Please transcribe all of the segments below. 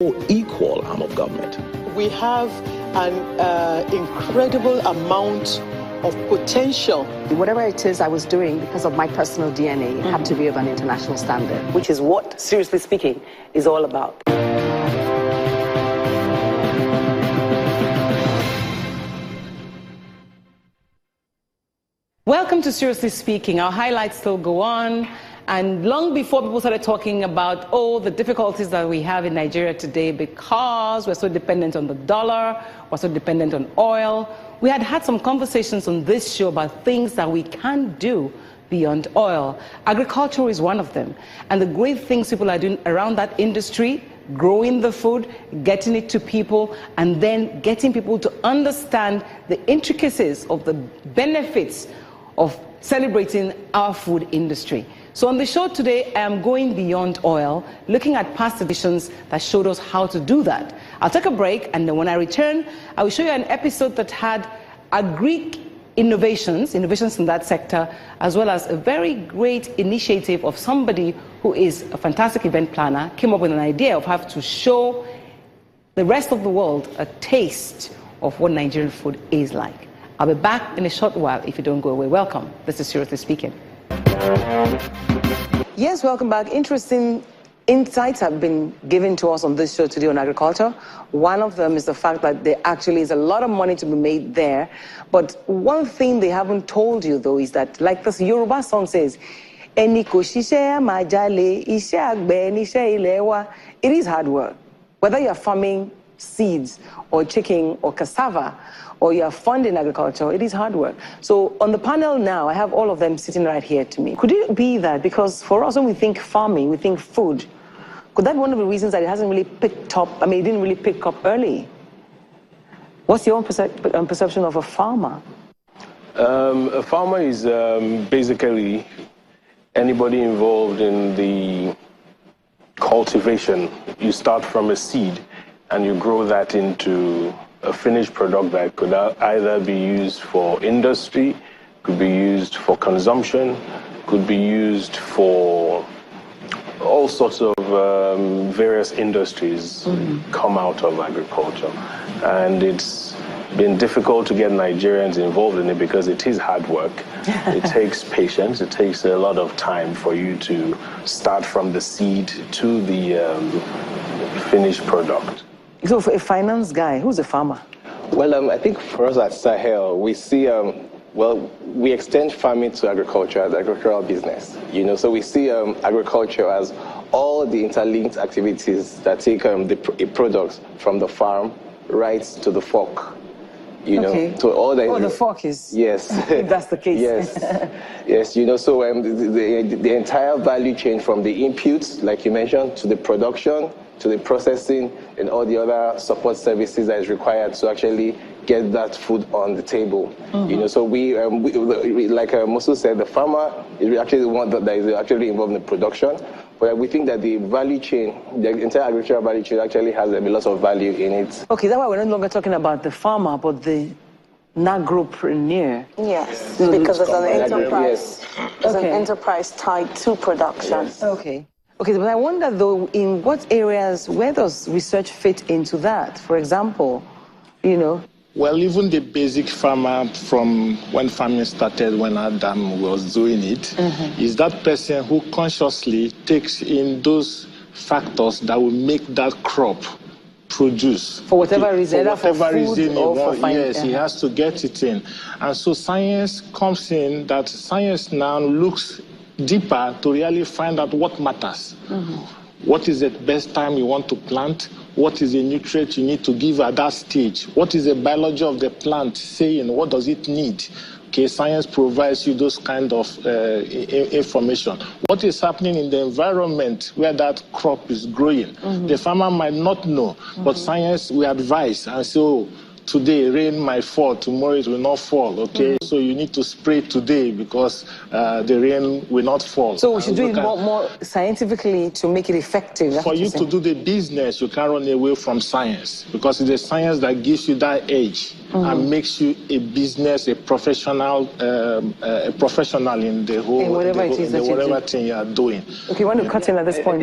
more equal arm of government. We have an incredible amount of potential. Whatever it is I was doing, because of my personal DNA, had to be of an international standard. Which is what, seriously speaking, is all about. Welcome to Seriously Speaking. Our highlights still go on. And long before people started talking about all the difficulties that we have in Nigeria today because we're so dependent on the dollar, we're so dependent on oil, we had some conversations on this show about things that we can do beyond oil. Agriculture is one of them. And the great things people are doing around that industry, growing the food, getting it to people, and then getting people to understand the intricacies of the benefits of celebrating our food industry. So on the show today, I am going beyond oil, looking at past editions that showed us how to do that. I'll take a break, and then when I return, I will show you an episode that had Greek innovations in that sector, as well as a very great initiative of somebody who is a fantastic event planner, came up with an idea of how to show the rest of the world a taste of what Nigerian food is like. I'll be back in a short while if you don't go away. Welcome. This is Seriously Speaking. Yes, welcome back. Interesting insights have been given to us on this show today on agriculture. One of them is the fact that there actually is a lot of money to be made there. But one thing they haven't told you, though, is that, like this Yoruba song says, it is hard work. Whether you're farming seeds or chicken or cassava, or you're funding agriculture, it is hard work. So on the panel now, I have all of them sitting right here to me. Could it be that, because for us when we think farming, we think food, could that be one of the reasons that it hasn't really picked up, it didn't really pick up early? What's your own perception of a farmer? A farmer is basically anybody involved in the cultivation. You start from a seed and you grow that into a finished product that could either be used for industry, could be used for consumption, could be used for all sorts of various industries come out of agriculture. And it's been difficult to get Nigerians involved in it because it is hard work. It takes patience. It takes a lot of time for you to start from the seed to the finished product. So for a finance guy, who's a farmer? Well, I think for us at Sahel, we see, we extend farming to agriculture as agricultural business. So we see agriculture as all the interlinked activities that take the products from the farm right to the fork. To all the fork is. Yes. If that's the case. Yes. So the entire value chain from the inputs, like you mentioned, to the production, to the processing, and all the other support services that is required to actually get that food on the table. So we like Musu said, the farmer is actually the one that is actually involved in the production. But we think that the value chain, the entire agricultural value chain actually has a lot of value in it. Okay, that's why we're no longer talking about the farmer, but the Nagropreneur. Yes, because it's an enterprise. It's an enterprise tied to production. Yes. Okay, but I wonder though, in what areas, where does research fit into that? For example, Well, even the basic farmer from when farming started, when Adam was doing it, is that person who consciously takes in those factors that will make that crop produce. For whatever reason, for whatever reason or for yes, he has to get it in. And so science comes in, that science now looks deeper to really find out what matters. What is the best time you want to plant? What is the nutrient you need to give at that stage? What is the biology of the plant saying? What does it need? Okay, science provides you those kind of information. What is happening in the environment where that crop is growing? The farmer might not know, but science will advise and say, oh, today rain might fall, tomorrow it will not fall, okay? So you need to spray today because the rain will not fall. So we should do it more scientifically to make it effective. For you to do the business, you can't run away from science because it's the science that gives you that edge. and makes you a business, a professional in the whole, in whatever it is that whatever thing you are doing. Okay, you want to cut in at this point?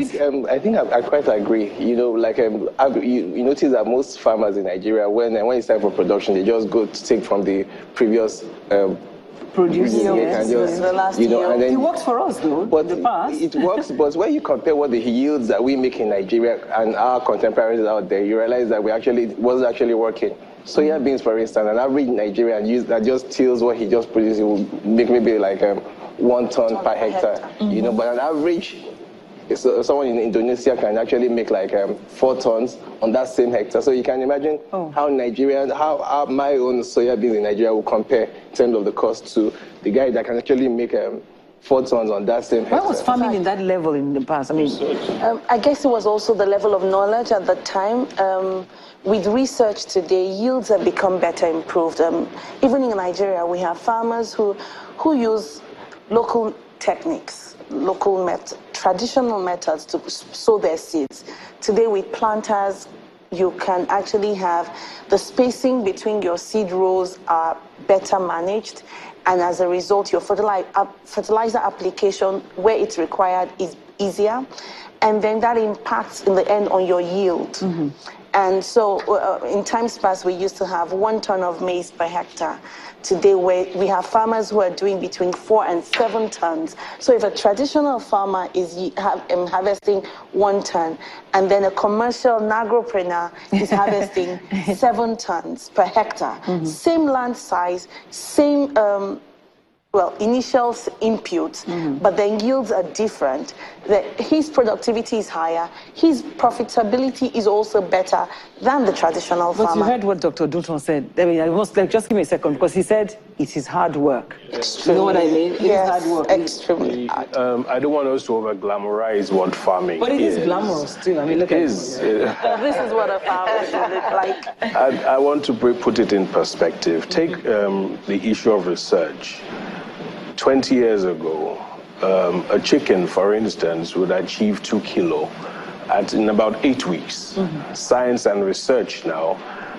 I think I quite agree. You know, like you notice that most farmers in Nigeria, when it's time for production, they just go to take from the previous Producing, and just, the last you know, year. and then, It works for us, though, but in the past. it works. But when you compare what the yields that we make in Nigeria and our contemporaries out there, you realize that it wasn't actually working. Soya beans, for instance, an average Nigerian that just tills what he just produces, will make maybe like 1 ton per hectare. You know, but an average, someone in Indonesia can actually make like 4 tons on that same hectare. So you can imagine how my own soya beans in Nigeria will compare in terms of the cost to the guy that can actually make 4 tons on that same hectare. Why was farming in that level in the past? I mean, I guess it was also the level of knowledge at the time. With research today, yields have become better improved. Even in Nigeria, we have farmers who use local techniques, traditional methods to sow their seeds. Today with planters, you can actually have the spacing between your seed rows are better managed, and as a result, your fertilizer application where it's required is easier, and then that impacts in the end on your yield. And so in times past, we used to have 1 ton of maize per hectare. Today, we have farmers who are doing between 4 and 7 tons. So if a traditional farmer is harvesting 1 ton, and then a commercial agropreneur is harvesting 7 tons per hectare, same land size, same initial inputs, but the yields are different. His productivity is higher. His profitability is also better than the traditional farmer. But you heard what Dr. Dutton said. I mean, just give me a second, because he said it is hard work. Extremely. You know what I mean? It is hard work. Extremely hard. I don't want us to over-glamorize what farming is. But it is glamorous, too. I mean, look at it. This is what a farmer should look like. I want to put it in perspective. Take the issue of research. 20 years ago, a chicken, for instance, would achieve 2 kilo in about 8 weeks. Science and research now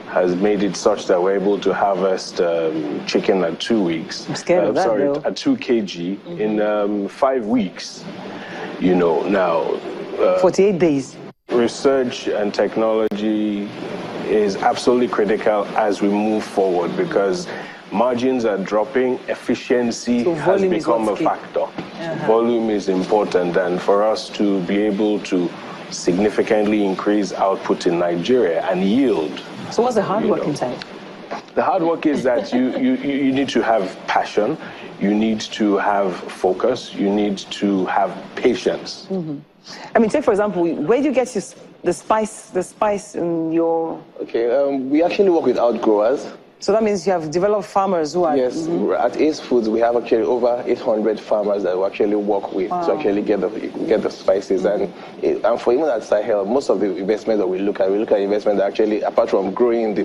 has made it such that we're able to harvest chicken at 2 weeks. I'm scared of that, though. At 2 kg in 5 weeks. You know, now 48 days. Research and technology is absolutely critical as we move forward, because margins are dropping, efficiency has become a factor. Volume is important, and for us to be able to significantly increase output in Nigeria and yield. So what's the hard work inside? The hard work is that you need to have passion, you need to have focus, you need to have patience. I mean, take for example, where do you get the spice in your... Okay, we actually work with outgrowers. So that means you have developed farmers who are... Yes, at Ace Foods, we have actually over 800 farmers that we actually work with to actually get the spices. And for even at Sahel, most of the investment that we look at investment that actually, apart from growing the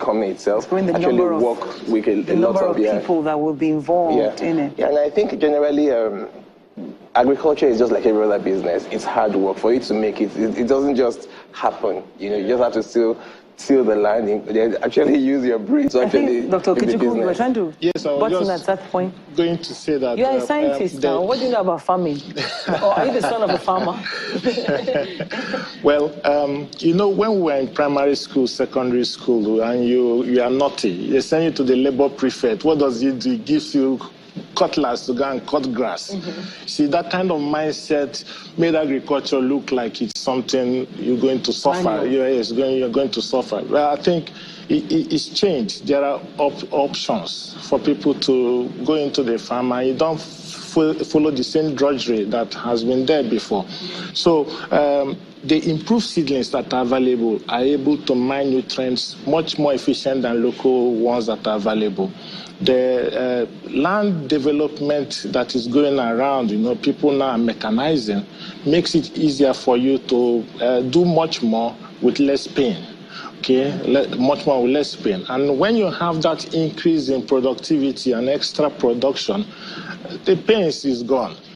company itself, actually work with a lot of people that will be involved in it. Yeah, and I think generally, agriculture is just like every other business. It's hard work. For you to make it, it doesn't just happen. You know, you just have to still till the land, then actually use your brain to actually. Dr. Kichuku, you were trying to button at that point. Going to say that you are a scientist now. What do you know about farming? Or are you the son of a farmer? Well, you know, when we were in primary school, secondary school, and you are naughty, they send you to the labor prefect. What does he do? He gives you cutlass to go and cut grass. See, that kind of mindset made agriculture look like it's something you're going to suffer. You're going to suffer. Well, I think it's changed. There are options for people to go into the farm, and you don't follow the same drudgery that has been there before. So the improved seedlings that are available are able to mine nutrients much more efficient than local ones that are available. The land development that is going around, you know, people now are mechanizing, makes it easier for you to do much more with less pain. Okay, much more with less pain. And when you have that increase in productivity and extra production, the pain is gone.